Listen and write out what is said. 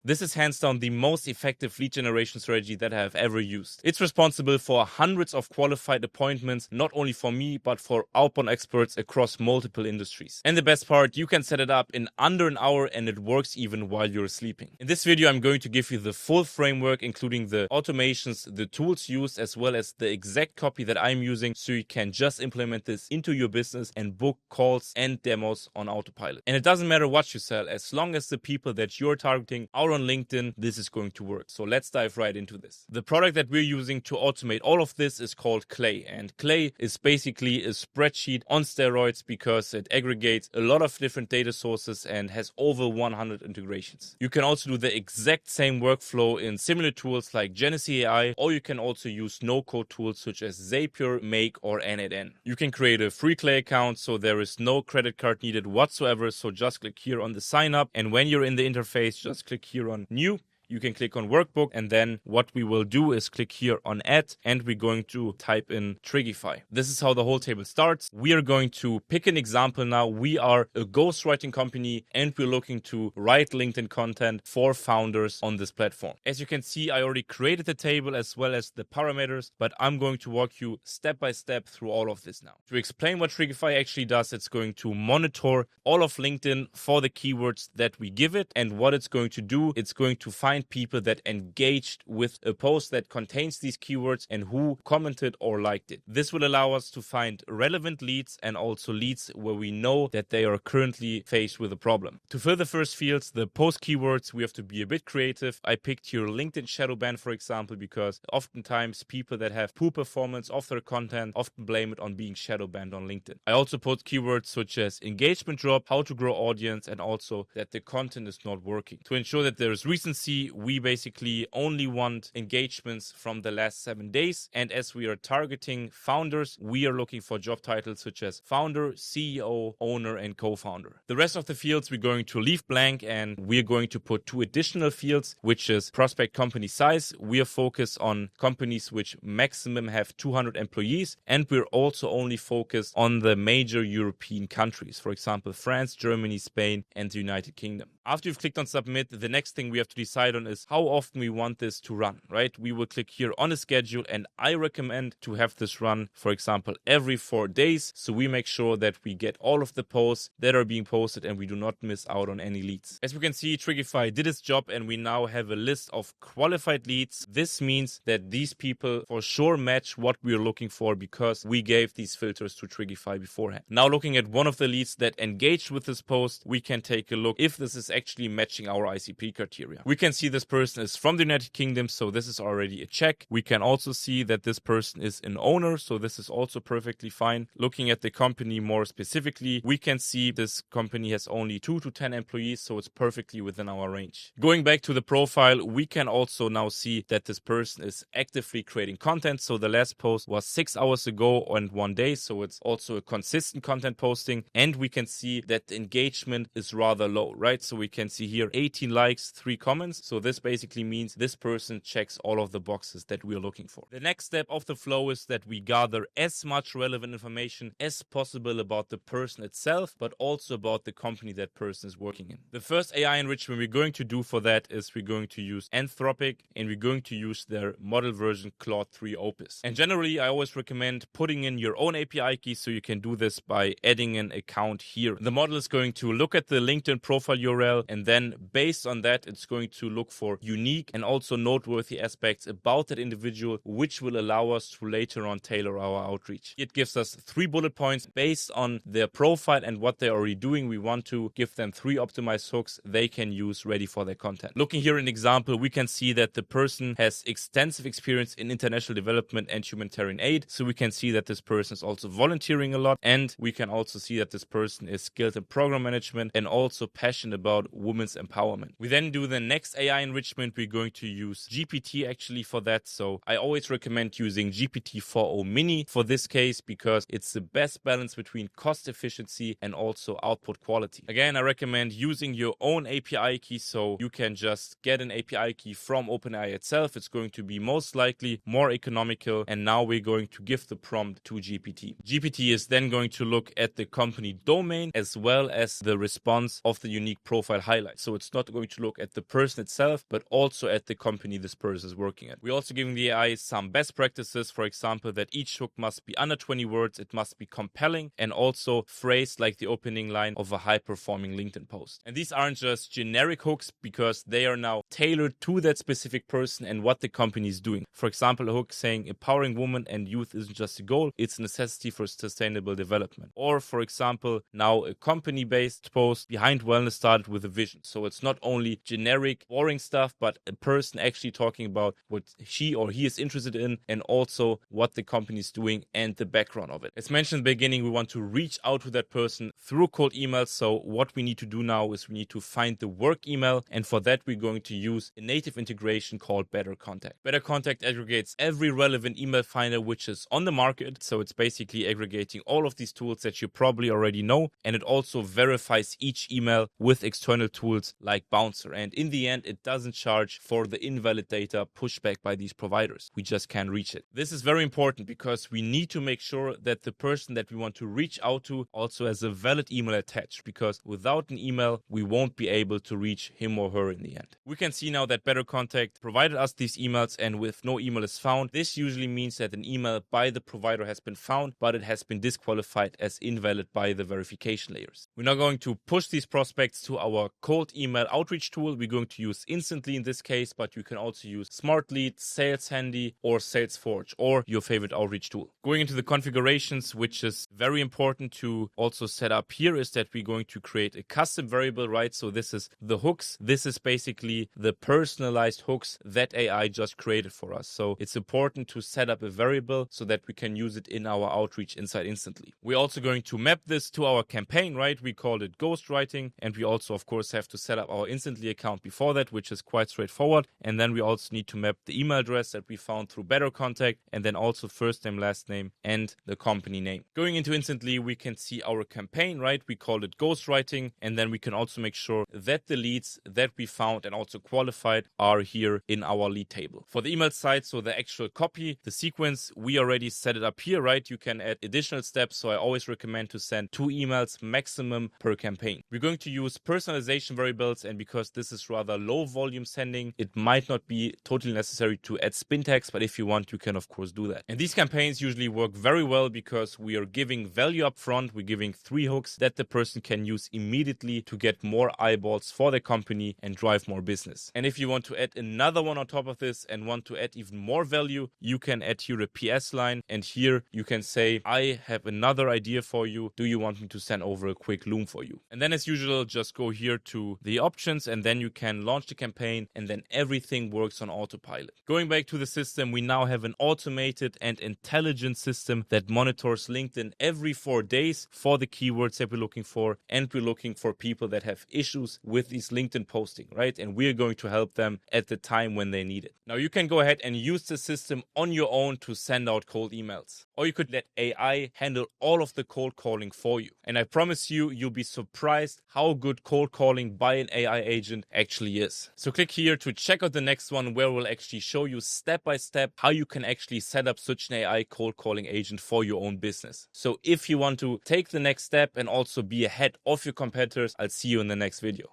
This is hands down the most effective lead generation strategy that I have ever used. It's responsible for hundreds of qualified appointments, not only for me, but for outbound experts across multiple industries. And the best part, you can set it up in under an hour and it works even while you're sleeping. In this video, I'm going to give you the full framework, including the automations, the tools used, as well as the exact copy that I'm using, so you can just implement this into your business and book calls and demos on autopilot. And it doesn't matter what you sell, as long as the people that you're targeting are on LinkedIn, this is going to work. So let's dive right into this. The product that we're using to automate all of this is called Clay. And Clay is basically a spreadsheet on steroids because it aggregates a lot of different data sources and has over 100 integrations. You can also do the exact same workflow in similar tools like Genesee AI, or you can also use no-code tools such as Zapier, Make, or N8N. You can create a free Clay account, so there is no credit card needed whatsoever. So just click here on the sign up, and when you're in the interface, just click here on new. You can click on workbook, and then what we will do is click here on add, and we're going to type in Trigify. This is how the whole table starts. We are going to pick an example now. We are a ghostwriting company and we're looking to write LinkedIn content for founders on this platform. As you can see, I already created the table as well as the parameters, but I'm going to walk you step by step through all of this now. To explain what Trigify actually does, it's going to monitor all of LinkedIn for the keywords that we give it, and what it's going to do, it's going to find people that engaged with a post that contains these keywords and who commented or liked it. This will allow us to find relevant leads and also leads where we know that they are currently faced with a problem. To fill the first fields, the post keywords, we have to be a bit creative. I picked here LinkedIn shadow ban, for example, because oftentimes people that have poor performance of their content often blame it on being shadow banned on LinkedIn. I also put keywords such as engagement drop, how to grow audience, and also that the content is not working. To ensure that there is recency, we basically only want engagements from the last 7 days. And as we are targeting founders, we are looking for job titles such as founder, CEO, owner, and co-founder. The rest of the fields we're going to leave blank, and we're going to put 2 additional fields, which is prospect company size. We are focused on companies which maximum have 200 employees, and we're also only focused on the major European countries, for example, France, Germany, Spain, and the United Kingdom. After you've clicked on submit, the next thing we have to decide on is how often we want this to run, right? We will click here on a schedule, and I recommend to have this run, for example, every 4 days. So we make sure that we get all of the posts that are being posted and we do not miss out on any leads. As we can see, Trigify did its job and we now have a list of qualified leads. This means that these people for sure match what we're looking for because we gave these filters to Trigify beforehand. Now looking at one of the leads that engaged with this post, we can take a look if this is actually matching our ICP criteria. We can see this person is from the United Kingdom, so this is already a check. We can also see that this person is an owner, so this is also perfectly fine. Looking at the company more specifically, we can see this company has only 2 to 10 employees, so it's perfectly within our range. Going back to the profile, we can also now see that this person is actively creating content. So the last post was 6 hours ago and 1 day, so it's also a consistent content posting. And we can see that the engagement is rather low, right? So we can see here 18 likes, 3 comments. So this basically means this person checks all of the boxes that we're looking for. The next step of the flow is that we gather as much relevant information as possible about the person itself, but also about the company that person is working in. The first AI enrichment we're going to do for that is we're going to use Anthropic, and we're going to use their model version Claude 3 Opus. And generally, I always recommend putting in your own API key, so you can do this by adding an account here. The model is going to look at the LinkedIn profile URL, and then based on that, it's going to look for unique and also noteworthy aspects about that individual, which will allow us to later on tailor our outreach. It gives us 3 bullet points based on their profile and what they're already doing. We want to give them 3 optimized hooks they can use ready for their content. Looking here at an example, we can see that the person has extensive experience in international development and humanitarian aid. So we can see that this person is also volunteering a lot, and we can also see that this person is skilled in program management and also passionate about women's empowerment. We then do the next AI enrichment. We're going to use GPT actually for that. So I always recommend using GPT-4o Mini for this case because it's the best balance between cost efficiency and also output quality. Again, I recommend using your own API key, so you can just get an API key from OpenAI itself. It's going to be most likely more economical. And now we're going to give the prompt to GPT. GPT is then going to look at the company domain as well as the response of the unique profile highlight. So it's not going to look at the person itself, itself, but also at the company this person is working at. We're also giving the AI some best practices, for example, that each hook must be under 20 words, it must be compelling, and also phrased like the opening line of a high-performing LinkedIn post. And these aren't just generic hooks because they are now tailored to that specific person and what the company is doing. For example, a hook saying empowering women and youth isn't just a goal, it's a necessity for sustainable development. Or, for example, now a company-based post behind wellness started with a vision. So it's not only generic, boring stuff, but a person actually talking about what she or he is interested in and also what the company is doing and the background of it. As mentioned in the beginning, we want to reach out to that person through cold emails. So what we need to do now is we need to find the work email, and for that we're going to use a native integration called Better Contact. Better Contact aggregates every relevant email finder which is on the market. So it's basically aggregating all of these tools that you probably already know, and it also verifies each email with external tools like Bouncer. And in the end, it doesn't charge for the invalid data pushed back by these providers. We just can't reach it. This is very important because we need to make sure that the person that we want to reach out to also has a valid email attached, because without an email, we won't be able to reach him or her in the end. We can see now that Better Contact provided us these emails, and if no email is found, this usually means that an email by the provider has been found, but it has been disqualified as invalid by the verification layers. We're now going to push these prospects to our cold email outreach tool. We're going to use Instantly in this case, but you can also use Smart Lead, Sales Handy, or Salesforge, or your favorite outreach tool. Going into the configurations, which is very important to also set up here, is that we're going to create a custom variable, right? So this is the hooks. This is basically the personalized hooks that AI just created for us. So it's important to set up a variable so that we can use it in our outreach inside Instantly. We're also going to map this to our campaign, right? We called it ghostwriting, and we also, of course, have to set up our Instantly account before that, which is quite straightforward. And then we also need to map the email address that we found through Better Contact, and then also first name, last name, and the company name. Going into Instantly, we can see our campaign, right? We called it ghostwriting, and then we can also make sure that the leads that we found and also qualified are here in our lead table. For the email side, so the actual copy, the sequence, we already set it up here, right? You can add additional steps, so I always recommend to send 2 emails maximum per campaign. We're going to use personalization variables, and because this is rather low volume sending, it might not be totally necessary to add spin tags, but if you want, you can of course do that. And these campaigns usually work very well because we are giving value up front. We're giving 3 hooks that the person can use immediately to get more eyeballs for the company and drive more business. And if you want to add another one on top of this and want to add even more value, you can add here a PS line, and here you can say, I have another idea for you. Do you want me to send over a quick loom for you? And then as usual, just go here to the options, and then you can launch the campaign, and then everything works on autopilot. Going back to the system, we now have an automated and intelligent system that monitors LinkedIn every 4 days for the keywords that we're looking for, and we're looking for people that have issues with these LinkedIn posting, right? And we're going to help them at the time when they need it. Now you can go ahead and use the system on your own to send out cold emails, or you could let AI handle all of the cold calling for you. And I promise you, you'll be surprised how good cold calling by an AI agent actually is. So click here to check out the next one, where we'll actually show you step by step how you can actually set up such an AI cold calling agent for your own business. So if you want to take the next step and also be ahead of your competitors, I'll see you in the next video.